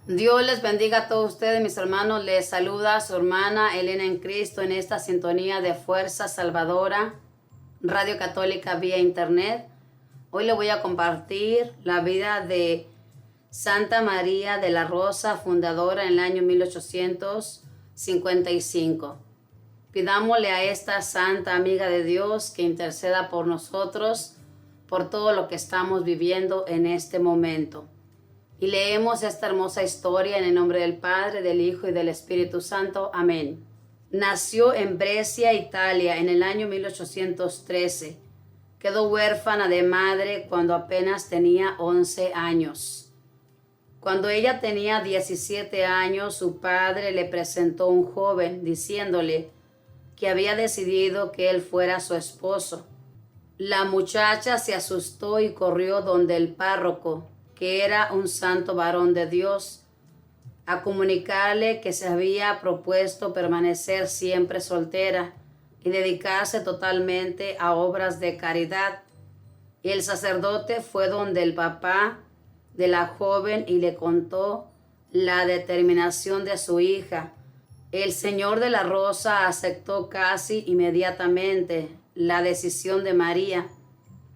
Dios les bendiga a todos ustedes, mis hermanos. Les saluda su hermana Elena en Cristo en esta sintonía de Fuerza Salvadora, Radio Católica vía Internet. Hoy le voy a compartir la vida de Santa María de la Rosa, fundadora en el año 1855. Pidámosle a esta santa amiga de Dios que interceda por nosotros, por todo lo que estamos viviendo en este momento. Y leemos esta hermosa historia en el nombre del Padre, del Hijo y del Espíritu Santo. Amén. Nació en Brescia, Italia, en el año 1813. Quedó huérfana de madre cuando apenas tenía 11 años. Cuando ella tenía 17 años, su padre le presentó un joven diciéndole que había decidido que él fuera su esposo. La muchacha se asustó y corrió donde el párroco, que era un santo varón de Dios, a comunicarle que se había propuesto permanecer siempre soltera y dedicarse totalmente a obras de caridad. Y el sacerdote fue donde el papá de la joven y le contó la determinación de su hija. El señor de la Rosa aceptó casi inmediatamente la decisión de María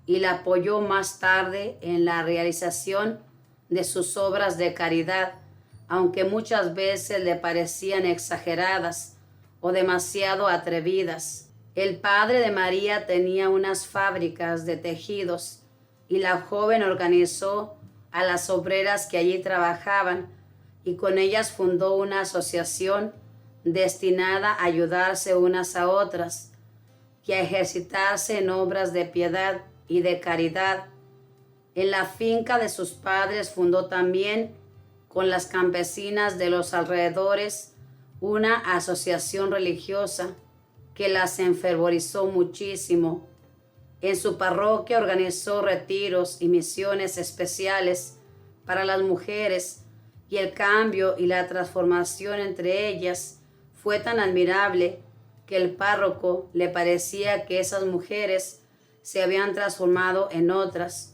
y la apoyó más tarde en la realización de sus obras de caridad, aunque muchas veces le parecían exageradas o demasiado atrevidas. El padre de María tenía unas fábricas de tejidos y la joven organizó a las obreras que allí trabajaban y con ellas fundó una asociación destinada a ayudarse unas a otras y a ejercitarse en obras de piedad y de caridad. En la finca de sus padres fundó también con las campesinas de los alrededores una asociación religiosa que las enfervorizó muchísimo. En su parroquia organizó retiros y misiones especiales para las mujeres y el cambio y la transformación entre ellas fue tan admirable que el párroco le parecía que esas mujeres se habían transformado en otras,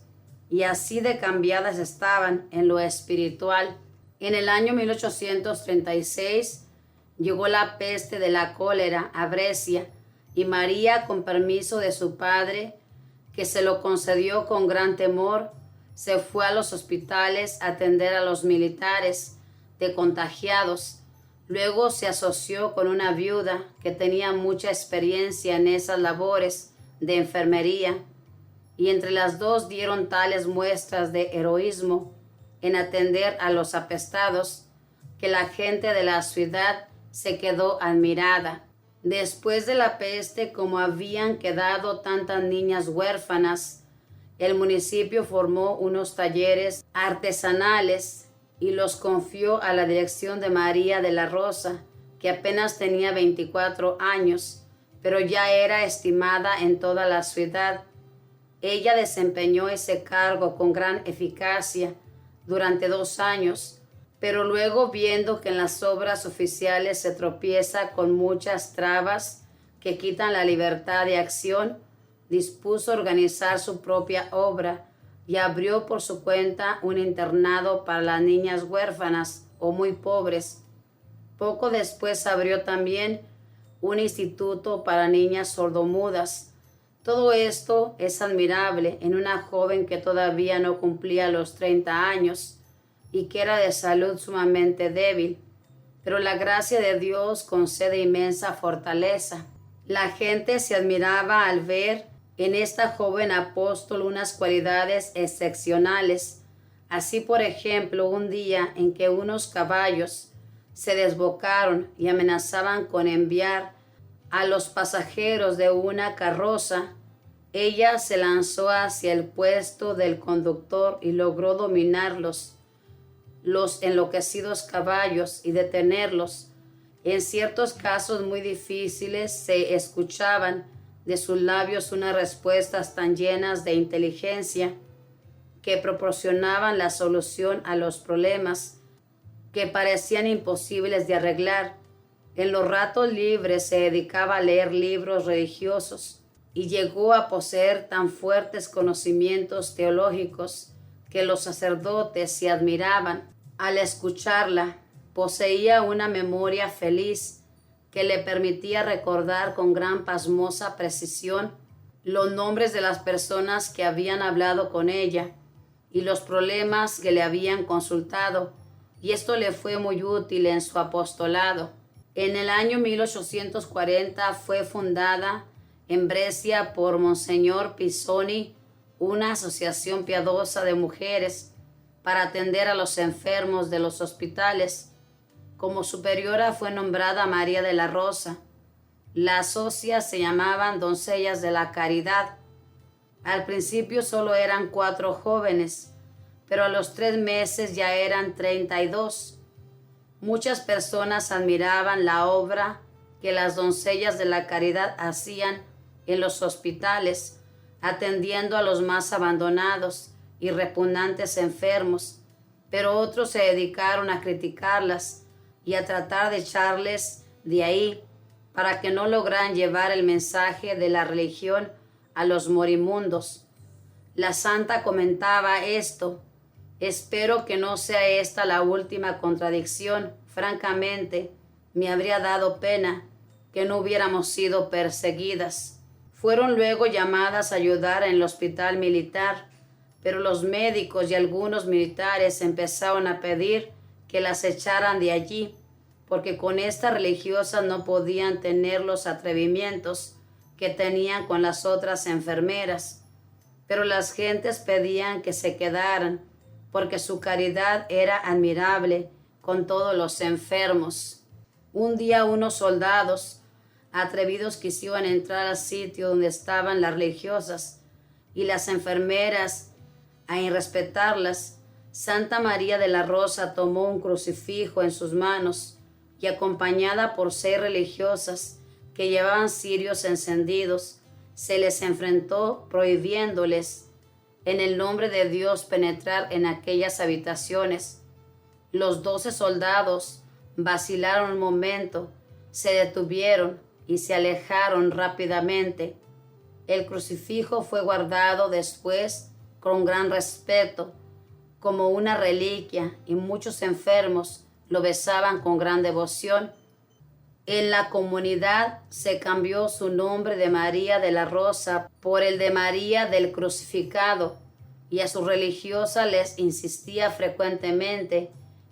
y así de cambiadas estaban en lo espiritual. En el año 1836 llegó la peste de la cólera a Brescia, y María, con permiso de su padre, que se lo concedió con gran temor, se fue a los hospitales a atender a los militares de contagiados. Luego se asoció con una viuda que tenía mucha experiencia en esas labores de enfermería, y entre las dos dieron tales muestras de heroísmo en atender a los apestados que la gente de la ciudad se quedó admirada. Después de la peste, como habían quedado tantas niñas huérfanas, el municipio formó unos talleres artesanales y los confió a la dirección de María de la Rosa, que apenas tenía 24 años, pero ya era estimada en toda la ciudad. Ella desempeñó ese cargo con gran eficacia durante 2 años, pero luego, viendo que en las obras oficiales se tropieza con muchas trabas que quitan la libertad de acción, dispuso organizar su propia obra y abrió por su cuenta un internado para las niñas huérfanas o muy pobres. Poco después abrió también un instituto para niñas sordomudas. Todo esto es admirable en una joven que todavía no cumplía los 30 años y que era de salud sumamente débil, pero la gracia de Dios concede inmensa fortaleza. La gente se admiraba al ver en esta joven apóstol unas cualidades excepcionales. Así, por ejemplo, un día en que unos caballos se desbocaron y amenazaban con enviar a los pasajeros de una carroza, ella se lanzó hacia el puesto del conductor y logró dominarlos, los enloquecidos caballos, y detenerlos. En ciertos casos muy difíciles se escuchaban de sus labios unas respuestas tan llenas de inteligencia que proporcionaban la solución a los problemas que parecían imposibles de arreglar. En los ratos libres se dedicaba a leer libros religiosos y llegó a poseer tan fuertes conocimientos teológicos que los sacerdotes se admiraban. Al escucharla, poseía una memoria feliz que le permitía recordar con gran pasmosa precisión los nombres de las personas que habían hablado con ella y los problemas que le habían consultado, y esto le fue muy útil en su apostolado. En el año 1840 fue fundada en Brescia por Monseñor Pisoni una asociación piadosa de mujeres para atender a los enfermos de los hospitales. Como superiora fue nombrada María de la Rosa. Las socias se llamaban Doncellas de la Caridad. Al principio solo eran 4 jóvenes, pero a los 3 meses ya eran 32. Muchas personas admiraban la obra que las Doncellas de la Caridad hacían en los hospitales, atendiendo a los más abandonados y repugnantes enfermos, pero otros se dedicaron a criticarlas y a tratar de echarles de ahí para que no lograran llevar el mensaje de la religión a los morimundos. La santa comentaba esto: espero que no sea esta la última contradicción. Francamente, me habría dado pena que no hubiéramos sido perseguidas. Fueron luego llamadas a ayudar en el hospital militar, pero los médicos y algunos militares empezaron a pedir que las echaran de allí, porque con estas religiosas no podían tener los atrevimientos que tenían con las otras enfermeras. Pero las gentes pedían que se quedaran, porque su caridad era admirable con todos los enfermos. Un día unos soldados atrevidos quisieron entrar al sitio donde estaban las religiosas, y las enfermeras, a irrespetarlas, Santa María de la Rosa tomó un crucifijo en sus manos y, acompañada por 6 religiosas que llevaban cirios encendidos, se les enfrentó prohibiéndoles en el nombre de Dios penetrar en aquellas habitaciones. Los 12 soldados vacilaron un momento, se detuvieron y se alejaron rápidamente. El crucifijo fue guardado después con gran respeto, como una reliquia, y muchos enfermos lo besaban con gran devoción. En la comunidad se cambió su nombre de María de la Rosa por el de María del Crucificado, y a sus religiosas les insistía frecuentemente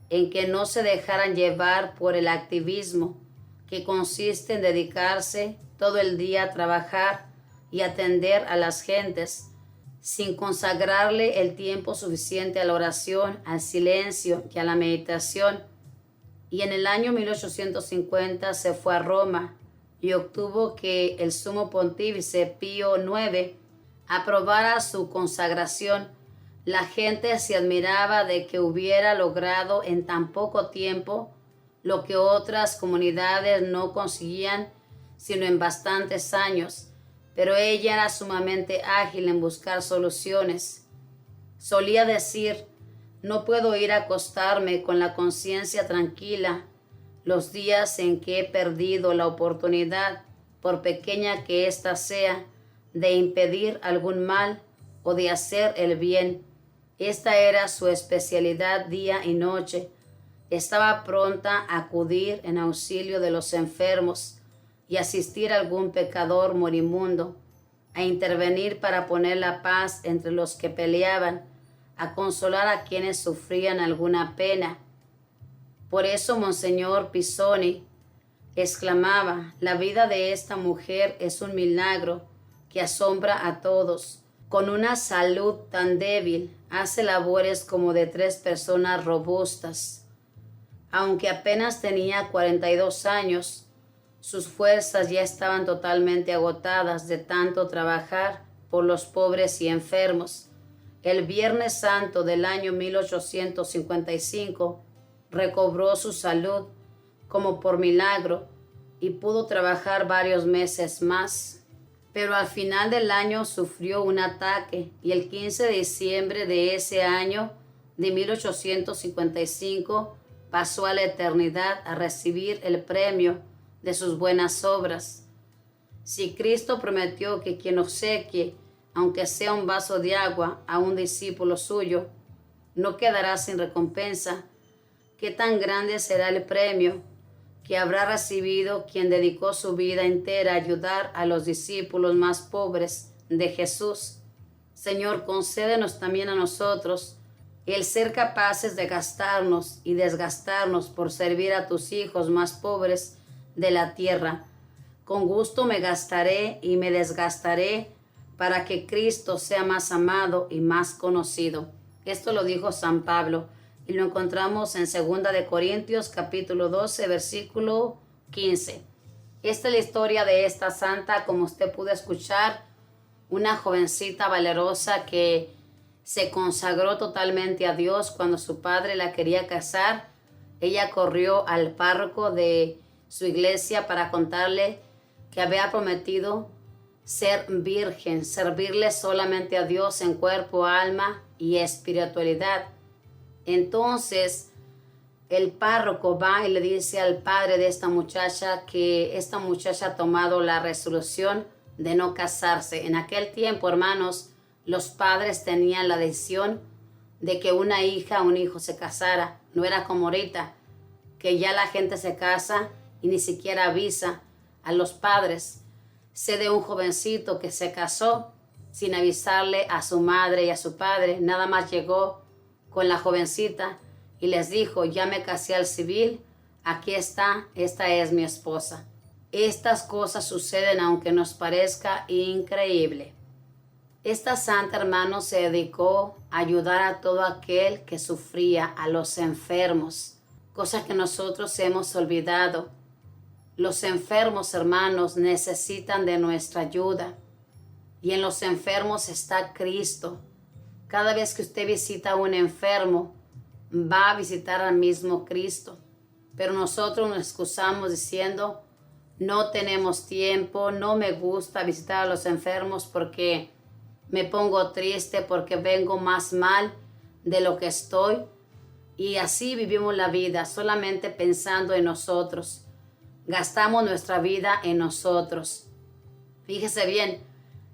en que no se dejaran llevar por el activismo, que consiste en dedicarse todo el día a trabajar y atender a las gentes, sin consagrarle el tiempo suficiente a la oración, al silencio y a la meditación. Y en el año 1850 se fue a Roma y obtuvo que el sumo pontífice Pío IX aprobara su consagración. La gente se admiraba de que hubiera logrado en tan poco tiempo lo que otras comunidades no conseguían sino en bastantes años, pero ella era sumamente ágil en buscar soluciones. Solía decir: no puedo ir a acostarme con la conciencia tranquila los días en que he perdido la oportunidad, por pequeña que ésta sea, de impedir algún mal o de hacer el bien. Esta era su especialidad día y noche. Estaba pronta a acudir en auxilio de los enfermos y asistir a algún pecador moribundo, a intervenir para poner la paz entre los que peleaban, a consolar a quienes sufrían alguna pena. Por eso Monseñor Pisoni exclamaba: la vida de esta mujer es un milagro que asombra a todos. Con una salud tan débil, hace labores como de 3 personas robustas. Aunque apenas tenía 42 años, sus fuerzas ya estaban totalmente agotadas de tanto trabajar por los pobres y enfermos. El Viernes Santo del año 1855 recobró su salud como por milagro y pudo trabajar varios meses más. Pero al final del año sufrió un ataque y el 15 de diciembre de ese año de 1855 pasó a la eternidad a recibir el premio de sus buenas obras. Si Cristo prometió que quien obsequie, aunque sea un vaso de agua, a un discípulo suyo, no quedará sin recompensa, qué tan grande será el premio que habrá recibido quien dedicó su vida entera a ayudar a los discípulos más pobres de Jesús. Señor, concédenos también a nosotros el ser capaces de gastarnos y desgastarnos por servir a tus hijos más pobres de la tierra. Con gusto me gastaré y me desgastaré para que Cristo sea más amado y más conocido. Esto lo dijo San Pablo y lo encontramos en 2 de Corintios capítulo 12 versículo 15. Esta es la historia de esta santa, como usted pudo escuchar, una jovencita valerosa que se consagró totalmente a Dios cuando su padre la quería casar. Ella corrió al párroco de su iglesia para contarle que había prometido ser virgen, servirle solamente a Dios en cuerpo, alma y espiritualidad. Entonces el párroco va y le dice al padre de esta muchacha que esta muchacha ha tomado la resolución de no casarse. En aquel tiempo, hermanos, los padres tenían la decisión de que una hija o un hijo se casara. No era como ahorita, que ya la gente se casa y ni siquiera avisa a los padres. Sé de un jovencito que se casó sin avisarle a su madre y a su padre. Nada más llegó con la jovencita y les dijo: ya me casé al civil, aquí está, esta es mi esposa. Estas cosas suceden aunque nos parezca increíble. Esta santa, hermano, se dedicó a ayudar a todo aquel que sufría, a los enfermos, cosa que nosotros hemos olvidado. Los enfermos, hermanos, necesitan de nuestra ayuda y en los enfermos está Cristo. Cada vez que usted visita a un enfermo, va a visitar al mismo Cristo. Pero nosotros nos excusamos diciendo: no tenemos tiempo, no me gusta visitar a los enfermos porque me pongo triste, porque vengo más mal de lo que estoy. Y así vivimos la vida, solamente pensando en nosotros. Gastamos nuestra vida en nosotros. Fíjese bien,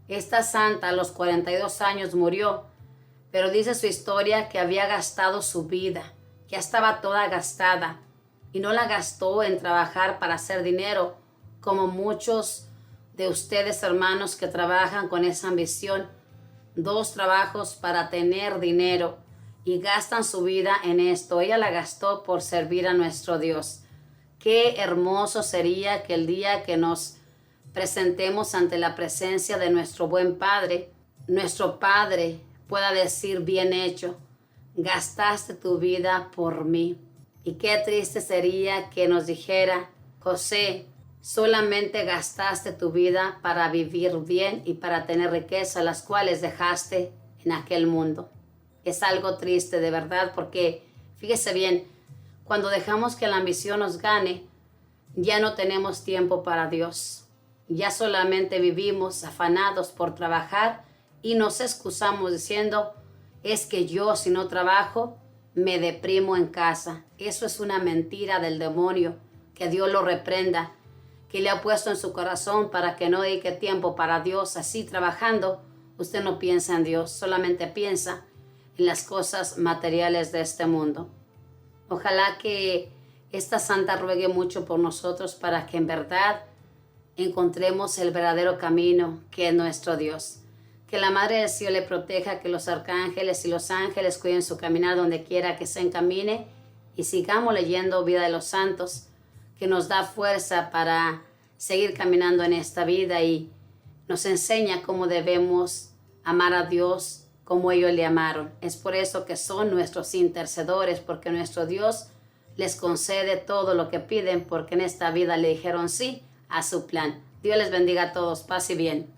esta santa a los 42 años murió, pero dice su historia que había gastado su vida, ya estaba toda gastada, y no la gastó en trabajar para hacer dinero, como muchos de ustedes, hermanos, que trabajan con esa ambición, 2 trabajos para tener dinero, y gastan su vida en esto. Ella la gastó por servir a nuestro Dios. Qué hermoso sería que el día que nos presentemos ante la presencia de nuestro buen Padre, nuestro Padre pueda decir: bien hecho, gastaste tu vida por mí. Y qué triste sería que nos dijera: José, solamente gastaste tu vida para vivir bien y para tener riqueza, las cuales dejaste en aquel mundo. Es algo triste de verdad, porque fíjese bien, cuando dejamos que la ambición nos gane, ya no tenemos tiempo para Dios. Ya solamente vivimos afanados por trabajar y nos excusamos diciendo: es que yo, si no trabajo, me deprimo en casa. Eso es una mentira del demonio, que Dios lo reprenda, que le ha puesto en su corazón para que no dedique tiempo para Dios. Así trabajando, usted no piensa en Dios, solamente piensa en las cosas materiales de este mundo. Ojalá que esta santa ruegue mucho por nosotros para que en verdad encontremos el verdadero camino, que es nuestro Dios. Que la Madre del Cielo le proteja, que los arcángeles y los ángeles cuiden su caminar donde quiera que se encamine, y sigamos leyendo Vida de los Santos, que nos da fuerza para seguir caminando en esta vida y nos enseña cómo debemos amar a Dios como ellos le amaron. Es por eso que son nuestros intercedores, porque nuestro Dios les concede todo lo que piden, porque en esta vida le dijeron sí a su plan. Dios les bendiga a todos. Paz y bien.